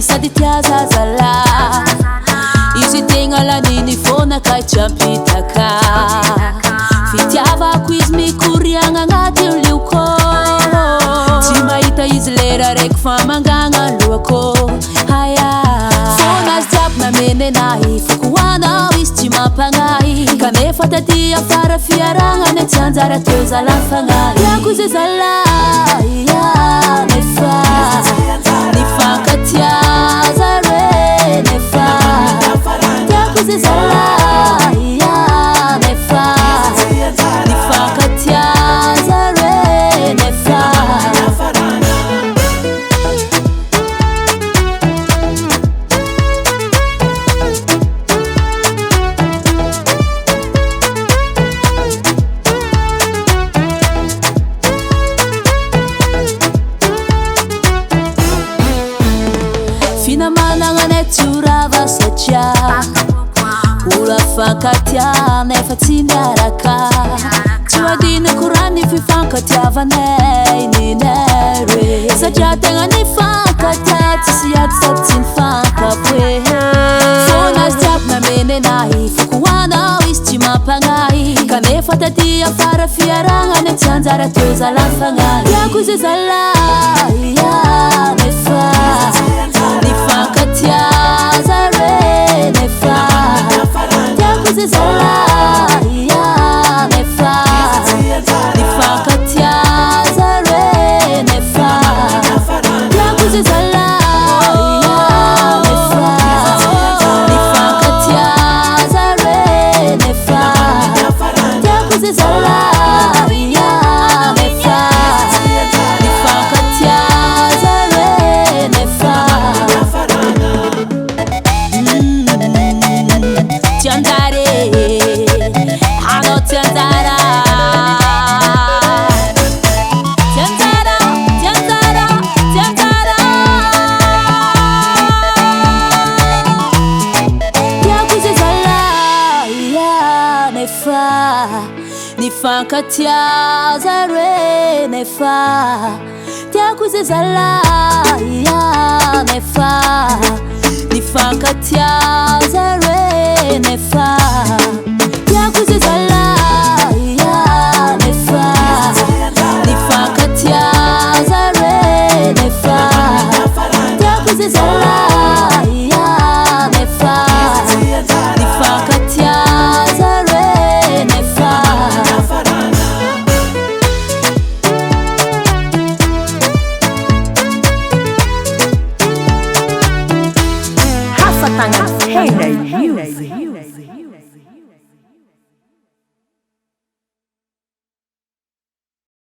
Sady tia zazalahy izy tegna laniny fôna ka tsapitaka fitiavako izy mikoriagna agnaty lioko tsy mahita izy lera raiky fa mangagna lohako haya fôna azy jiaby nameny anahy fokoanao izy tsy mampagnahy kanefa taty afara fiaragnany tsy anjara teo zalafagnahy tiako izy zalahy nefa nifankatia zare nefa tiako izy zalahy nefa nifankatia zare nefa Finamanagna tsorava satria olo afankatia nefa tsy miaraka tsy adinako raha ny fifankatiavanay ninay re satria tegna nifankatia tsisy ady sady tsy nifankapoe fôna azy jiaby nameny anahy fokoanao izy tsy mampagnahy kanefa taty afara fiaragnany tsy anjara teo zalafagnahy tiako izy zalahy nefa nifankatia zare nefa tiako izy zalahy nefa nifankatia zare nefa tiako izy zalahy nefa nifankatia zare nefa tiako izy zalahy nefa nifankatia zare nefa tianjare hanao tianjara tianjara tianjara tianjara tiako izy zalahy nefa nifankatia zare nefa tiako izy zalahy nefa nifankatia zare nefa tiako izy zalahy nefa nifankatia zare nefa tiako izy zalahy nefa nifankatia zare nefa Hasatagna Henry